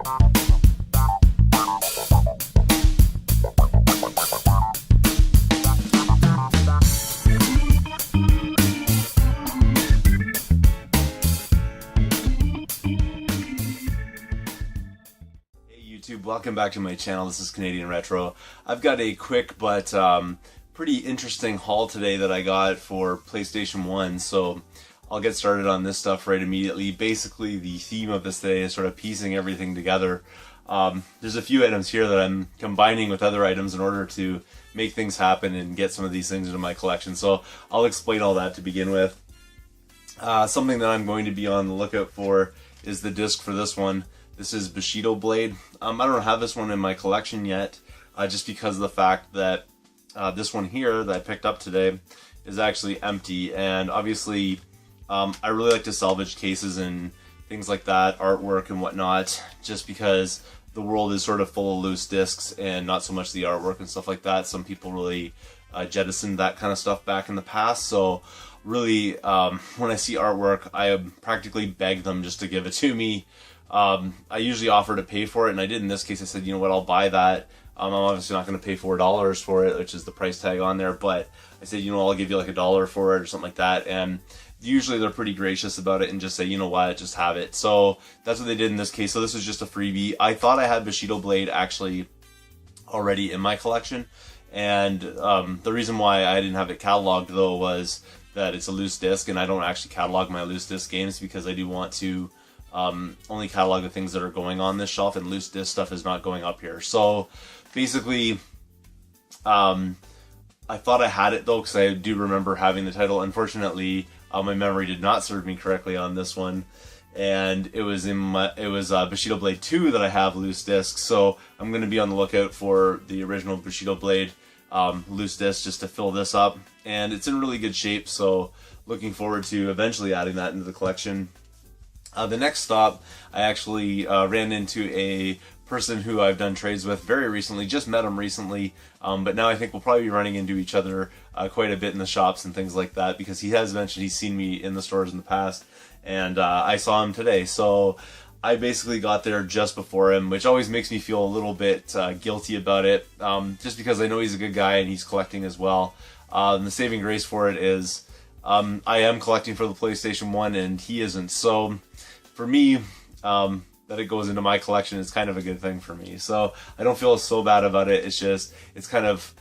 YouTube, welcome back to my channel. This is Canadian Retro. I've got a quick but pretty interesting haul today that I got for PlayStation 1, so I'll get started on this stuff right immediately. Basically, the theme of this today is sort of piecing everything together. There's a few items here that I'm combining with other items in order to make things happen and get some of these things into my collection, so I'll explain all that to begin with. Something that I'm going to be on the lookout for is the disc for this one. This is Bushido Blade. I don't have this one in my collection yet, just because of the fact that this one here that I picked up today is actually empty, and obviously I really like to salvage cases and things like that, artwork and whatnot, just because the world is sort of full of loose discs and not so much the artwork and stuff like that. Some people really jettisoned that kind of stuff back in the past, so really when I see artwork, I practically beg them just to give it to me. I usually offer to pay for it, and I did in this case. I said, you know what, I'll buy that. I'm obviously not going to pay $4 for it, which is the price tag on there, but I said, you know, I'll give you like $1 for it or something like that, and usually they're pretty gracious about it and just say, you know what, just have it. So that's what they did in this case. So this was just a freebie. I thought I had Bushido Blade actually already in my collection, and the reason why I didn't have it cataloged though was that it's a loose disc, and I don't actually catalog my loose disc games because I do want to only catalog the things that are going on this shelf, and loose disc stuff is not going up here. So basically, I thought I had it though, because I do remember having the title. Unfortunately, my memory did not serve me correctly on this one, and it was Bushido Blade 2 that I have loose discs. So I'm going to be on the lookout for the original Bushido Blade loose disc just to fill this up, and it's in really good shape. So looking forward to eventually adding that into the collection. The next stop, I actually ran into a person who I've done trades with very recently, just met him recently, but now I think we'll probably be running into each other quite a bit in the shops and things like that, because he has mentioned he's seen me in the stores in the past, and I saw him today. So I basically got there just before him, which always makes me feel a little bit guilty about it, just because I know he's a good guy and he's collecting as well. And the saving grace for it is I am collecting for the PlayStation 1 and he isn't, so for me, that it goes into my collection is kind of a good thing for me. So I don't feel so bad about it. It's just, it's kind of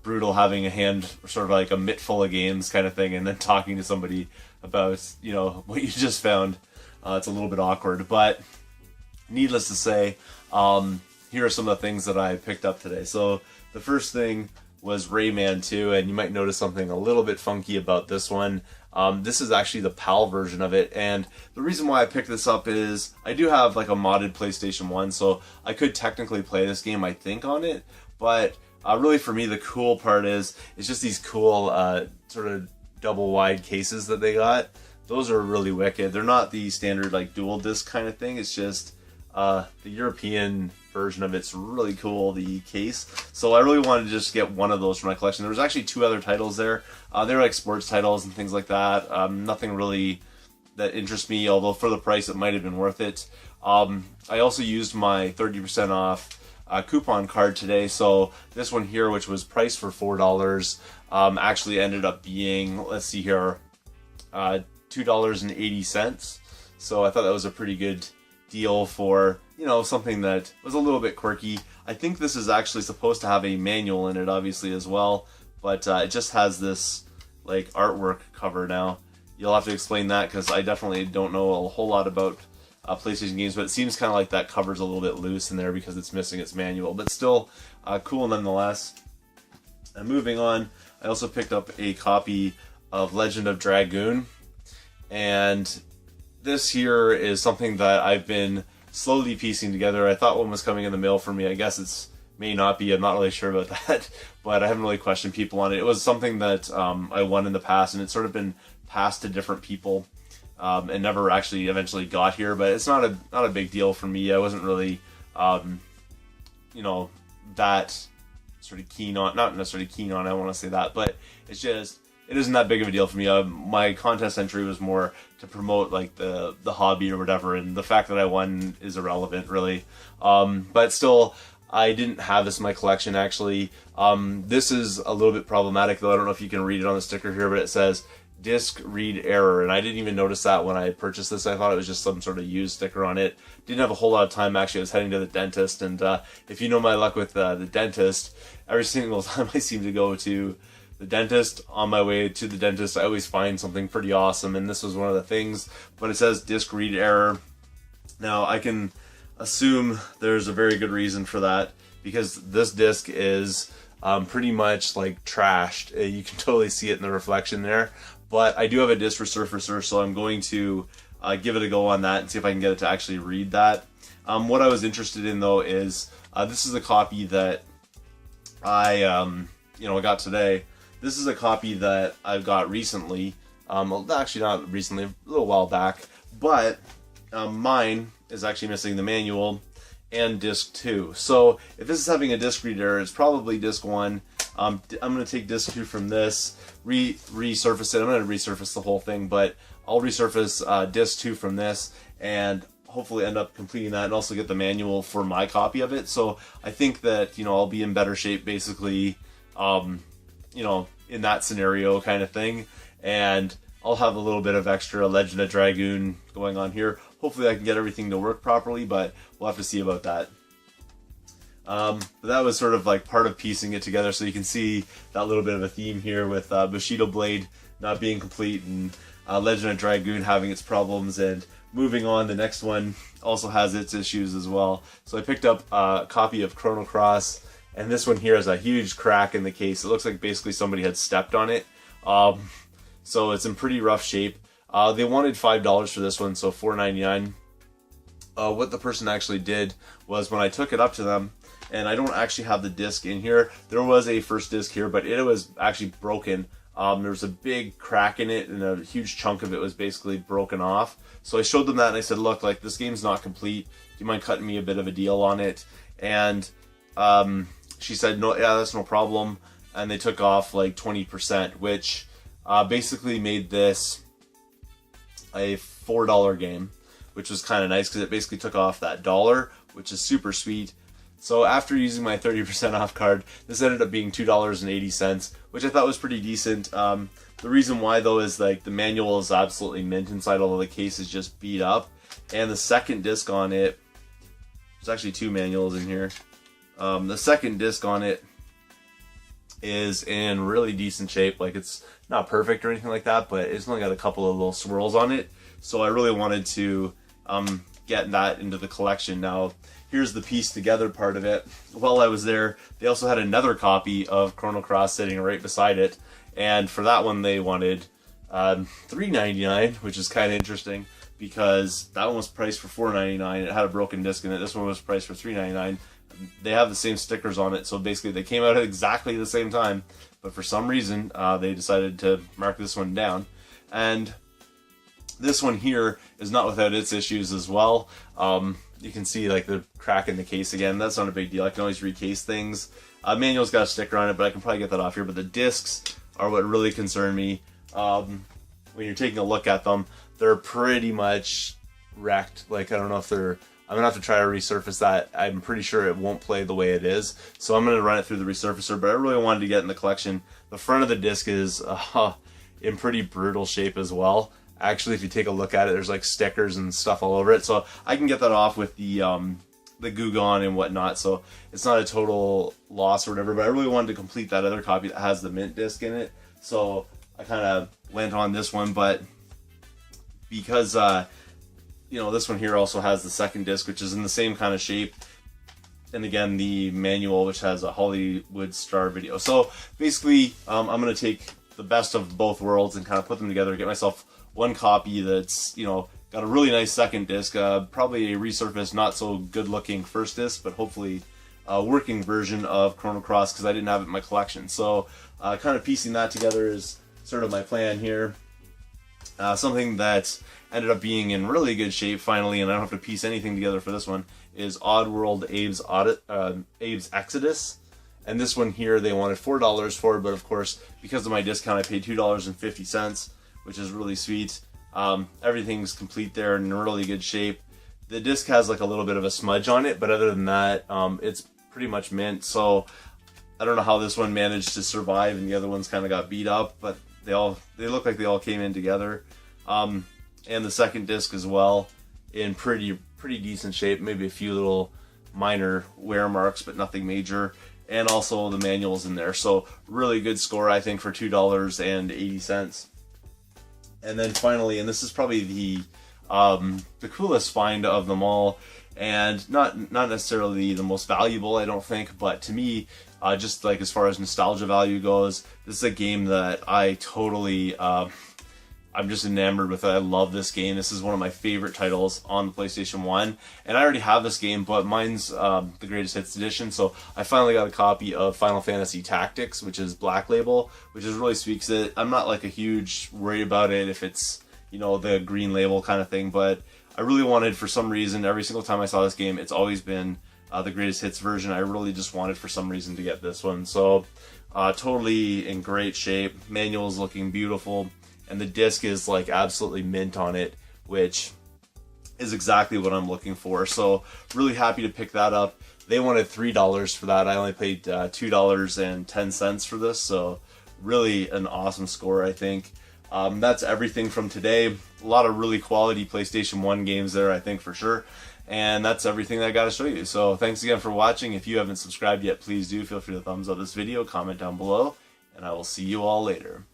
brutal having a hand, sort of like a mitt full of games kind of thing, and then talking to somebody about, you know, what you just found. It's a little bit awkward, but needless to say, here are some of the things that I picked up today. So the first thing was Rayman 2, and you might notice something a little bit funky about this one. This is actually the PAL version of it, and the reason why I picked this up is I do have like a modded PlayStation 1, so I could technically play this game, I think, on it, but really for me the cool part is it's just these cool sort of double wide cases that they got. Those are really wicked. They're not the standard like dual disc kind of thing, it's just the European version of it's really cool, the case. So I really wanted to just get one of those for my collection. There was actually two other titles there. They were like sports titles and things like that. Nothing really that interests me, although for the price it might have been worth it. I also used my 30% off coupon card today, so this one here, which was priced for $4, actually ended up being, let's see here, $2.80. So I thought that was a pretty good deal for, you know, something that was a little bit quirky. I think this is actually supposed to have a manual in it, obviously, as well, but it just has this like artwork cover now. You'll have to explain that, because I definitely don't know a whole lot about PlayStation games, but it seems kind of like that cover's a little bit loose in there because it's missing its manual, but still cool nonetheless. And moving on, I also picked up a copy of Legend of Dragoon, and this here is something that I've been slowly piecing together. I thought one was coming in the mail for me. I guess it's may not be. I'm not really sure about that, but I haven't really questioned people on it. It was something that I won in the past, and it's sort of been passed to different people, and never actually eventually got here. But it's not a big deal for me. I wasn't really, you know, that sort of keen on. Not necessarily keen on. I want to say that, but it's just it isn't that big of a deal for me. My contest entry was more to promote like the hobby or whatever, and the fact that I won is irrelevant really. But still, I didn't have this in my collection actually. This is a little bit problematic though. I don't know if you can read it on the sticker here, but it says disc read error, and I didn't even notice that when I purchased this. I thought it was just some sort of used sticker on it. Didn't have a whole lot of time actually. I was heading to the dentist, and if you know my luck with the dentist, every single time I seem to go to the dentist, on my way to the dentist, I always find something pretty awesome, and this was one of the things. But it says disc read error. Now I can assume there's a very good reason for that, because this disc is pretty much like trashed. You can totally see it in the reflection there. But I do have a disc resurfacer, so I'm going to give it a go on that and see if I can get it to actually read that. What I was interested in though is this is a copy that I got today. This is a copy that I got recently. Actually not recently, a little while back. But mine is actually missing the manual and disc 2. So if this is having a disc read error, it's probably disc 1. I'm going to take disc 2 from this, resurface it. I'm going to resurface the whole thing, but I'll resurface disc 2 from this and hopefully end up completing that and also get the manual for my copy of it. So I think that, I'll be in better shape basically, in that scenario kind of thing. And I'll have a little bit of extra Legend of Dragoon going on here. Hopefully I can get everything to work properly, but we'll have to see about that. But that was sort of like part of piecing it together, so you can see that little bit of a theme here with Bushido Blade not being complete and Legend of Dragoon having its problems, and moving on, the next one also has its issues as well. So I picked up a copy of Chrono Cross, and this one here has a huge crack in the case. It looks like basically somebody had stepped on it. So it's in pretty rough shape. They wanted $5 for this one, so $4.99. What the person actually did was, when I took it up to them, and I don't actually have the disc in here. There was a first disc here, but it was actually broken. There was a big crack in it, and a huge chunk of it was basically broken off. So I showed them that, and I said, look, like, this game's not complete. Do you mind cutting me a bit of a deal on it? And she said, no, yeah, that's no problem. And they took off like 20%, which basically made this a $4 game, which was kind of nice because it basically took off that $1, which is super sweet. So after using my 30% off card, this ended up being $2.80, which I thought was pretty decent. The reason why though is like the manual is absolutely mint inside, although the case is just beat up. And the second disc on it, there's actually 2 manuals in here. The second disc on it is in really decent shape. Like, it's not perfect or anything like that, but it's only got a couple of little swirls on it. So I really wanted to get that into the collection. Now, here's the piece together part of it. While I was there, they also had another copy of Chrono Cross sitting right beside it, and for that one they wanted $3.99, which is kind of interesting because that one was priced for $4.99. It had a broken disc in it. This one was priced for $3.99. They have the same stickers on it, so basically they came out at exactly the same time, but for some reason they decided to mark this one down. And this one here is not without its issues as well. You can see like the crack in the case again. That's not a big deal. I can always recase things. Manual's got a sticker on it, but I can probably get that off here. But the discs are what really concern me. When you're taking a look at them, they're pretty much wrecked. Like, I don't know if they're... I'm going to have to try to resurface that. I'm pretty sure it won't play the way it is. So I'm going to run it through the resurfacer, but I really wanted to get in the collection. The front of the disc is in pretty brutal shape as well. Actually, if you take a look at it, there's like stickers and stuff all over it. So I can get that off with the Goo Gone and whatnot. So it's not a total loss or whatever, but I really wanted to complete that other copy that has the mint disc in it. So I kind of went on this one, but because, this one here also has the second disc, which is in the same kind of shape. And again, the manual, which has a Hollywood Star video. So basically, I'm going to take the best of both worlds and kind of put them together, get myself one copy that's, got a really nice second disc, probably a resurfaced, not so good looking first disc, but hopefully a working version of Chrono Cross because I didn't have it in my collection. So kind of piecing that together is sort of my plan here. Something that ended up being in really good shape finally, and I don't have to piece anything together for this one, is Oddworld Abe's Exodus. And this one here, they wanted $4 for, but of course, because of my discount, I paid $2.50, which is really sweet. Everything's complete there and in really good shape. The disc has like a little bit of a smudge on it, but other than that, it's pretty much mint. So I don't know how this one managed to survive and the other ones kind of got beat up, but they look like they all came in together. And the second disc as well, in pretty decent shape. Maybe a few little minor wear marks, but nothing major. And also the manual's in there. So really good score, I think, for $2.80. And then finally, and this is probably the coolest find of them all, and not necessarily the most valuable, I don't think, but to me, just like as far as nostalgia value goes, this is a game that I totally, I'm just enamored with it. I love this game. This is one of my favorite titles on the PlayStation 1, and I already have this game, but mine's the Greatest Hits Edition, so I finally got a copy of Final Fantasy Tactics, which is Black Label, which is really sweet, because I'm not like a huge worry about it if it's, you know, the green label kind of thing, but I really wanted, for some reason, every single time I saw this game, it's always been the Greatest Hits version. I really just wanted, for some reason, to get this one. So totally in great shape. Manual's looking beautiful, and the disc is like absolutely mint on it, which is exactly what I'm looking for. So really happy to pick that up. They wanted $3 for that. I only paid $2.10 for this, so really an awesome score, I think. That's everything from today. A lot of really quality PlayStation 1 games there, I think, for sure. And that's everything that I got to show you. So thanks again for watching. If you haven't subscribed yet, please do. Feel free to thumbs up this video, comment down below, and I will see you all later.